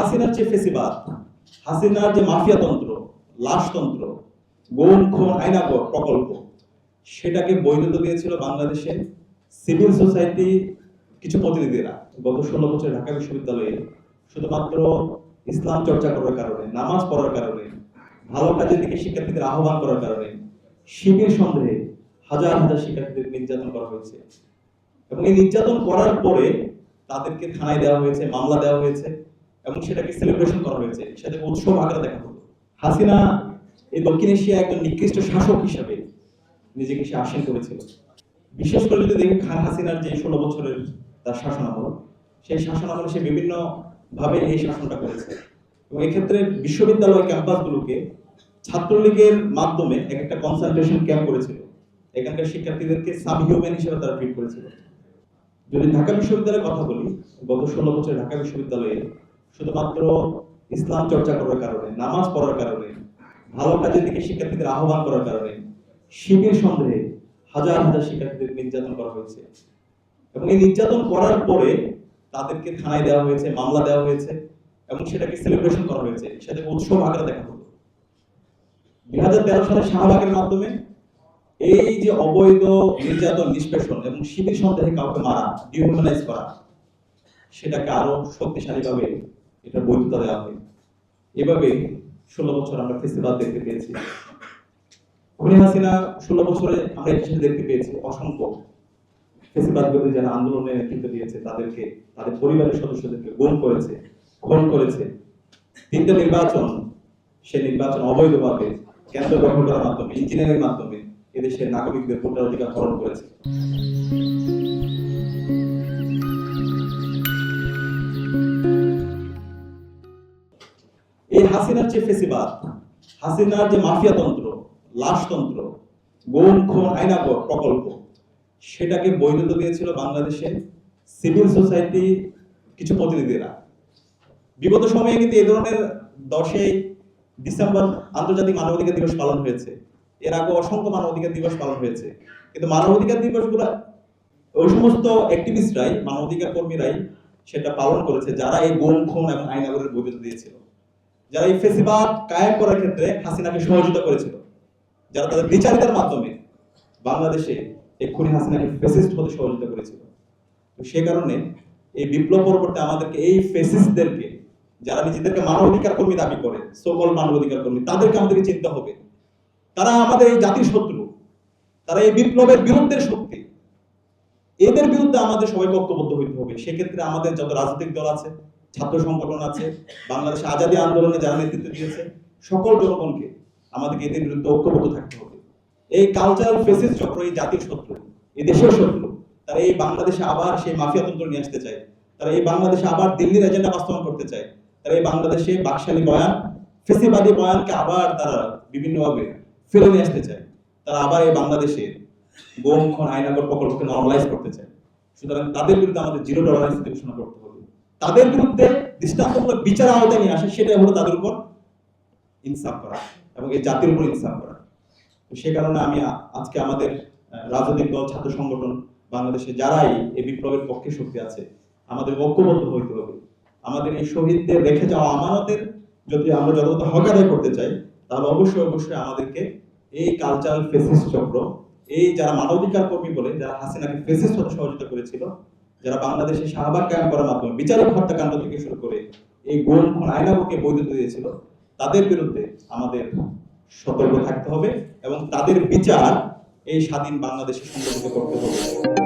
হাসিনার যে ফেসিবাদ, হাসিনার যে মাফিয়াতন্ত্র, লাশতন্ত্র, গুম খুন আইনা প্রকল্প, সেটাকে বৈধতা দিয়েছিল বাংলাদেশে সিভিল সোসাইটি কিছু প্রতিনিধিরা। গত 16 বছর ঢাকা বিশ্ববিদ্যালয়ে শুধুমাত্র ইসলাম চর্চা করার কারণে, নামাজ পড়ার কারণে, ভালো কাজের দিকে শিক্ষার্থীদের আহ্বান করার কারণে শিবির সন্দেহে হাজার হাজার শিক্ষার্থীদের নির্যাতন করা হয়েছে। এবং এই নির্যাতন করার পরে তাদেরকে থানায় দেওয়া হয়েছে, মামলা দেওয়া হয়েছে এবং সেটাকে সেলিব্রেশন করা হয়েছে, সেটাকে উৎসব আকারে দেখা হলো। হাসিনা এই দক্ষিণ এশিয়া একজন নিকৃষ্ট শাসক হিসাবে নিজেকে সে আসীন করেছিল। বিশেষ করে যদি দেখি খান হাসিনার যে 16 বছরের তার শাসনামল, সেই শাসনামলে সে বিভিন্ন ভাবে এই শাসনটা করেছে। এবং এক্ষেত্রে বিশ্ববিদ্যালয় ক্যাম্পাসগুলোকে ছাত্রলীগের মাধ্যমে একটা কনসেন্ট্রেশন ক্যাম্প করেছিল। এখানকার শিক্ষার্থীদেরকে সাব হিউম্যান হিসেবে তারা ট্রিট করেছিল। যদি ঢাকা বিশ্ববিদ্যালয়ের কথা বলি, গত 16 বছর ঢাকা বিশ্ববিদ্যালয়ে শুধুমাত্র ইসলাম চর্চা করার কারণে, নামাজ পড়ার কারণে, ভালো কাজের দিকে শিক্ষার্থীদের আহ্বান করার কারণে শিবির সন্দেহে হাজার হাজার শিক্ষার্থীদের নির্যাতন করা হয়েছে। এবং এই নির্যাতন করার পরে তাদেরকে থানায় দেওয়া হয়েছে, মামলা দেওয়া হয়েছে এবং সেটাকে সেলিব্রেশন করা হয়েছে, সেটাকে উৎসব আকারে দেখা হলো। 2013 সালে শাহবাগের মাধ্যমে এই যে অবৈধ নির্যাতন, নিষ্পেষণ এবং শিবির সন্দেহে কাউকে মারা, ডিহিউম্যানাইজ করা, সেটাকে আরো শক্তিশালীভাবে এটা বৈধতা দেওয়া হয়। এভাবে 16 বছর আমরা ফেসিবাদ দেখতে পেয়েছি। খুনি হাসিনা 16 বছরে আমরা এখানে দেখতে পেয়েছি অসংখ্য ফেসিবাদ বিরোধী যারা আন্দোলনে নেতৃত্ব দিয়েছে তাদেরকে, তাদের পরিবারের সদস্যদেরকে গুম করেছে, খুন করেছে। 3টা নির্বাচন, সে নির্বাচন অবৈধভাবে কেন্দ্র দখল করার মাধ্যমে, ইঞ্জিনিয়ারিং মাধ্যমে এদেশের নাগরিকদের ভোটার অধিকার হরণ করেছে। এই হাসিনার যে ফেসিবাদ, হাসিনার যে মাফিয়াতন্ত্র, লাশতন্ত্র, গুম খুন আইনা প্রকল্প, সেটাকে বৈধতা দিয়েছিল বাংলাদেশে সিভিল সোসাইটি কিছু প্রতিনিধিরা। বিগত সময়ে কিন্তু এই ধরনের 10ই ডিসেম্বর আন্তর্জাতিক মানবাধিকার দিবস পালন হয়েছে। এর আগে অসংখ্য মানবাধিকার দিবস পালন হয়েছে, কিন্তু মানবাধিকার দিবসগুলো ওই সমস্ত অ্যাক্টিভিস্টরাই, মানবাধিকার কর্মীরাই সেটা পালন করেছে যারা এই গুম খুন এবং আইনাগরের বৈধতা দিয়েছিল, যারা এই ফেসিবাদ কায়েম করার ক্ষেত্রে হাসিনাকে সহযোগিতা করেছিল, যারা তাদের বিচারিতার মাধ্যমে বাংলাদেশে এই খুনি হাসিনাকে ফেসিস্ট হতে সহযোগিতা করেছিল। তো সে কারণে এই বিপ্লব পরবর্তী আমাদেরকে এই ফেসিস্টদেরকে, যারা নিজেদেরকে মানবাধিকার কর্মী দাবি করে, সকল মানবাধিকার কর্মী, তাদেরকে আমাদেরকে চিন্তা হবে। তারা আমাদের এই জাতির শত্রু, তারা এই বিপ্লবের বিরুদ্ধের শক্তি। এদের বিরুদ্ধে আমাদের সবাইকে ঐক্যবদ্ধ হইতে হবে। সেক্ষেত্রে আমাদের যত রাজনৈতিক দল আছে, ছাত্র সংগঠন আছে, বাংলাদেশ আজাদী আন্দোলনে যারা নেতৃত্ব দিয়েছে, সকল জনগণকে আমাদেরকে এদের বিরুদ্ধে ঐক্যবদ্ধ থাকতে হবে। এই কালচারাল ফেসিস্ট চক্র এই জাতির শত্রু, এই দেশের শত্রু। তারা এই বাংলাদেশে আবার সেই মাফিয়াতন্ত্র নিয়ে আসতে চায়, তারা এই বাংলাদেশে আবার দিল্লির এজেন্ডা বাস্তবায়ন করতে চায়, তারা এই বাংলাদেশে বাকশালী বয়ান, ফেসিবাদী বয়ানকে আবার তারা বিভিন্নভাবে ফেলে নিয়ে আসতে চায়। তারা আবার এই বাংলাদেশে গুম খুন আইনাগর প্রকল্পকে নরমালাইজ করতে চায়। সুতরাং তাদের বিরুদ্ধে আমাদের জিরো টলারেন্স ঘোষণা করতে হবে। তাদের বিরুদ্ধে দৃষ্টান্তমূলক বিচার আওতায় নিয়ে আসে, সেটাই হলো তাদের উপর ইনসাফ করা এবং এই জাতির উপর ইনসাফ করা। সে কারণে আমি আজকে আমাদের রাজনৈতিক দল, ছাত্র সংগঠন, বাংলাদেশে যারাই এই বিপ্লবের পক্ষে শক্তি আছে, আমাদের ঐক্যবদ্ধ হইতে হবে। আমাদের এই শহীদদের রেখে যাওয়া আমানতের যদি আমরা যথাযথ হক আদায় করতে চাই, তাহলে অবশ্যই অবশ্যই আমাদেরকে এই কালচারাল ফেসিস্ট চক্র, এই যারা মানবাধিকার কর্মী বলে, যারা হাসিনাকে ফেসিস্ট হতে সহযোগিতা করেছিল, যারা বাংলাদেশে শাহবাগ কায়েম করার মাধ্যমে বিচারিক হত্যাকাণ্ড থেকে শুরু করে এই গুম খুন আইনাগরকে বৈধতা দিয়েছিল, তাদের বিরুদ্ধে আমাদের সতর্ক থাকতে হবে এবং তাদের বিচার এই স্বাধীন বাংলাদেশে সংগঠিত করতে হবে।